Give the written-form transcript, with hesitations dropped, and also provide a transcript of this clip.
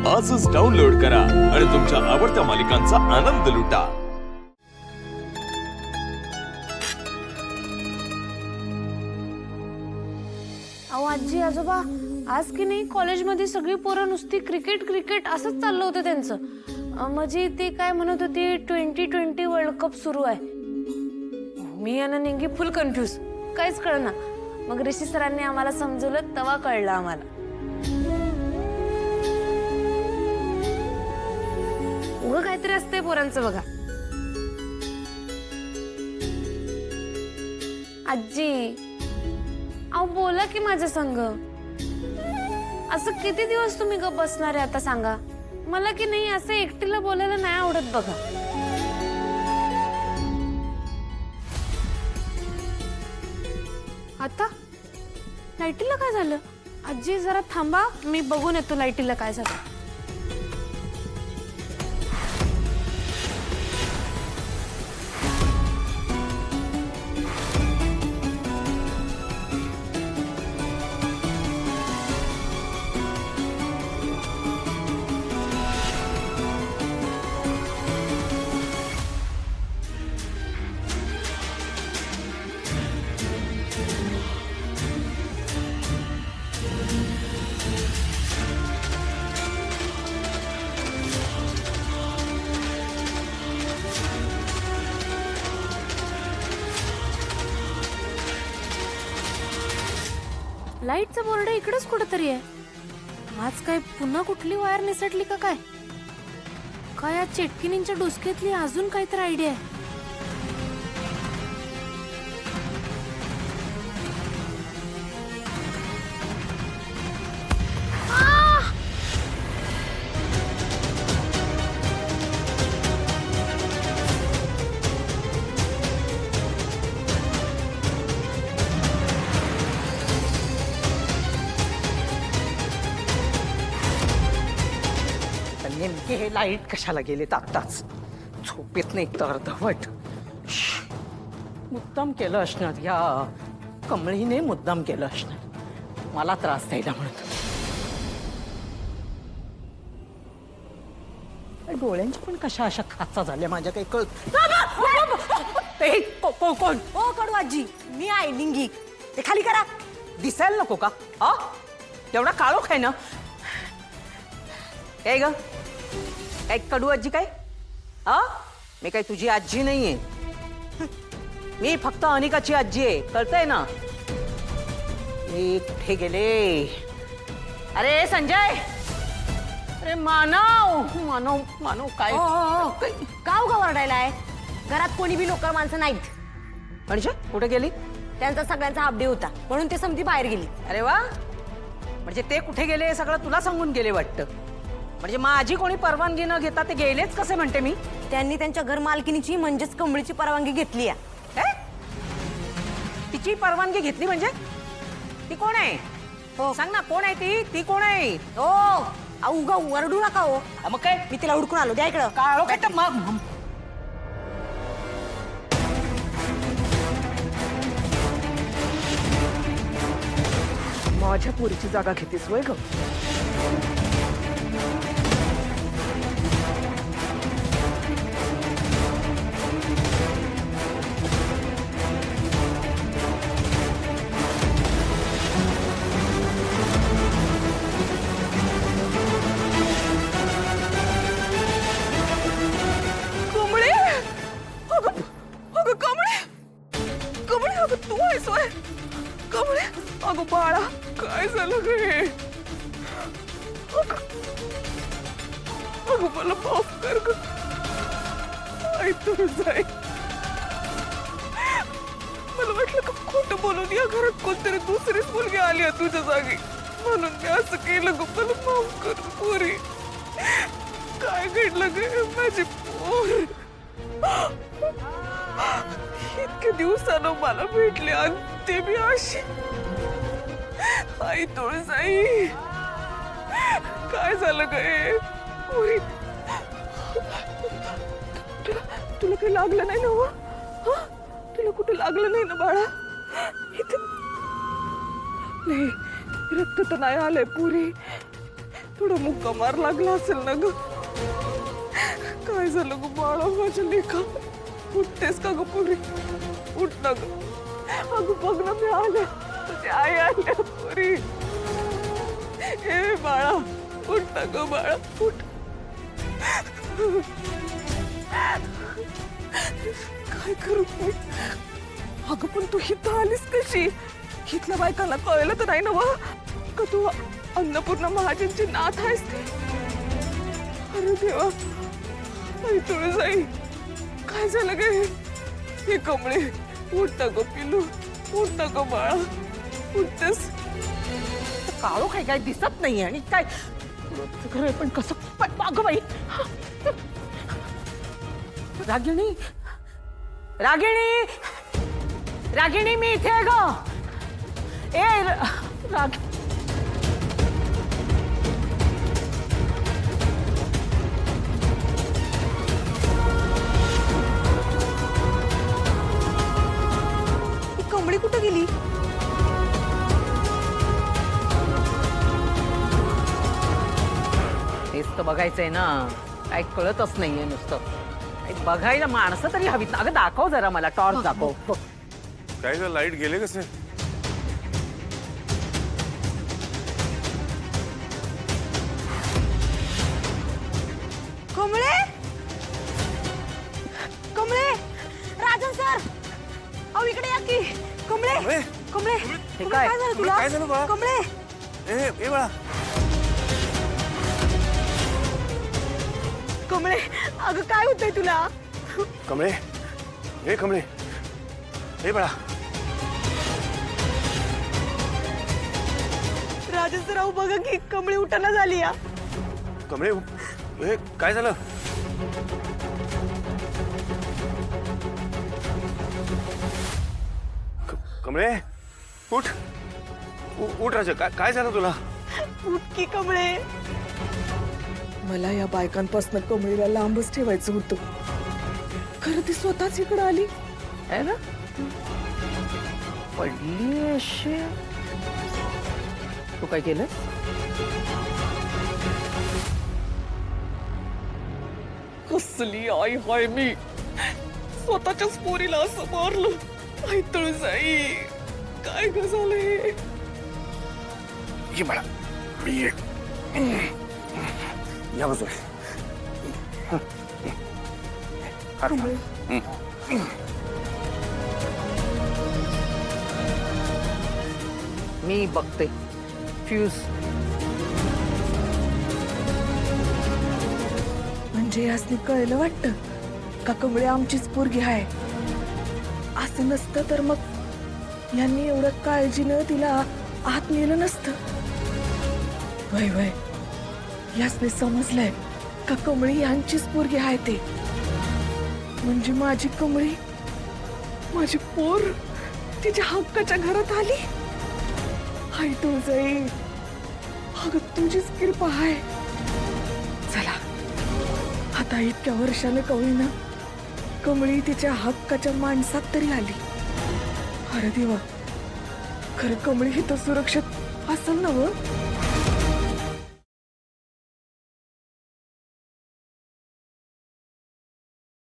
आजच डाउनलोड करा आणि तुमच्या आवडत्या मालिकांचा आनंद लुटा। अहो आजी आजोबा, आज की नाही कॉलेजमध्ये सगळी पोरं नुसती क्रिकेट क्रिकेट असंच चाललं होतं त्यांचं। म्हणजे ती काय म्हणत होती 2020 वर्ल्ड कप सुरू आहे। मी आणि निंगी फुल कन्फ्यूज, काहीच कळना। मग ऋषी सरांनी आम्हाला समजवलं, तेव्हा कळलं आम्हाला। उगा काहीतरी असते पोरांचं बघा। आजी अहो बोला की माझ्या संग। असं किती दिवस तुम्ही गप बसणार आहे आता सांगा मला? की नाही असं एकटीला बोलायला नाही आवडत बघा। आता लाईटीला काय झालं? आजी जरा थांबा, मी बघून येतो लाईटीला काय झालं। लाईटचा बोर्ड इकडेच कुठेतरी आहे। आज काय पुन्हा कुठली वायर निसटली का काय? काय या चेटकिनींच्या डोसक्यातली अजून काहीतरी आयडिया आहे? नेमके हे लाईट कशाला गेलेत आत्ताच? झोपेत नाही तर अर्धवट। मुद्दाम केलं असणार, या कमळीने मुद्दाम केलं असणार मला त्रास द्यायला म्हणत। डोळ्यांची पण कशा अशा खाचा झाल्या माझ्या, काही कळत। कोण? ओ कडू आजी, मी आहे निंगी। ते खाली करा। दिसायला नको का? हा तेवढा काळोख आहे ना? काय ग, काय कडू आजी काय? हा मी काय तुझी आजी नाहीये, मी फक्त अनिकाची आजी आहे, कळतंय ना? मी कुठे गेले? अरे संजय, अरे मानव मानव मानव काय? का उगा वरडायलाय? घरात कोणी बी नोकर माणसं नाहीत। म्हणजे कुठे गेली? त्यांचा सगळ्यांचा हाफ डे होता म्हणून ते समधी बाहेर गेली। अरे वा, म्हणजे ते कुठे गेले हे सगळं तुला सांगून गेले वाटतं? म्हणजे माझी कोणी परवानगी न घेता ते गेलेच कसे म्हणते मी? त्यांनी त्यांच्या घर मालकिनीची म्हणजेच कमळीची परवानगी घेतली आहे। तिची परवानगी घेतली म्हणजे? ती कोण आहे? हो सांग ना, कोण आहे ती? ती कोण आहे? ओ उगा वरडू नका हो। मग काय? मी तिला हुडकून आलो, द्या इकडं। काळो काय? माझ्या पुरीची जागा घेतीस वय ग? कमळे, अगं कमळे, कमळे, अगं तू आहेस वय? कमळे, अगं बाळा, काय झालं ग हे? अगं मला माफ कर ग। आई तू जाय, मला वाटलं का खोटं बोलून या घरात कोणतरी दुसरीच मुलगी आली आहे तुझ्या जागी, म्हणून मी असं केलं ग। मला माफ कर पोरी। काय घडलं ग माझी पोर? इतके दिवसानं मला भेटले आणि ते मी अशी। आई तुळजाई, काय झालं ग हे? पोरी, तुला काही लागलं नाही ना? हो तुला कुठे लागलं नाही ना बाळा? इथे नाही, रक्त तर नाही आलंय पुरी, थोडं मुक्का मार लागला असेल ना ग. काय झालं ग बाळा माझ्या लेखा? उठतेस का ग पुरी? उठ ना ग. अगं बघ ना मी आले, तुझी आई आल्या पुरी. ए बाळा उठ ना ग बाळा उठ. काय करू मी? अगं पण तू इथं आलीस कशी? इथल्या बायकांना कळलं तर नाही ना व का तू अन्नपूर्णा महाजनची नात आहेस ते? अरे देवा, आई तुळजाई काय झालं ग हे? कमळे उठ ना ग पिलू, उठ ना ग बाळा. उठतेस? काळो काय दिसत नाही आणि काय खरं पण कसं अगं बाई. रागिणी, रागिणी, रागिणी मी इथे आहे ग. ए राग कमळी कुठं गेली? तेच तर बघायचंय ना, काय कळतच नाहीये नुसतं. काही बघायला माणसं तरी हवीत ना. अगं दाखव जरा मला, टॉर्च दाखव. काय ग लाईट गेले कसे? कमळे, कमळे, राजन सर, अहो इकडे या की. कमळे, कमळे? कमळे, हे काय काय? झालं तुला? काय झालं बाळा? कमळे, ए बाळा, कमळे, अगं काय होतंय तुला? कमळे, ए कमळे, ए बाळा. राजन सर, अहो बघा की कमळे उठायला झाली या. कमळे, ए काय झालं? कमळे उठ, उठ राजा. काय झालं तुला? उठ की कमळे. मला या बायकांपासून कमळीला लांबच ठेवायचं होतं. खरं ती स्वतःच इकडं आली. आहे ना, पडली अशी. तू काय केलं? कसली आई हाय मी, स्वतःच्याच पोरीला असं मारलं. आई तुळजाई काय ग झालं हे? ये बाळा, ये या बाजूला. मी बघते. फ्यूज म्हणजे यासनी कळलं वाटतं का कमळे आमचीच पोरगी आहे. असं नसतं तर मग यांनी एवढं काळजीनं तिला आत नेलं नसतं. वय वय, यासने समजलंय का कमळी यांचीच पोरगी आहे ते. म्हणजे माझी कमळी, माझी पोर तिच्या हक्काच्या घरात आली. आई तुळजाई, अगं तुझीच कृपा आहे. चला आता इतक्या वर्षाने कवळीनं कमळी तिच्या हक्काच्या माणसात तरी आली. अरे देवा, खरं कमळी ही तर सुरक्षित असेल ना व?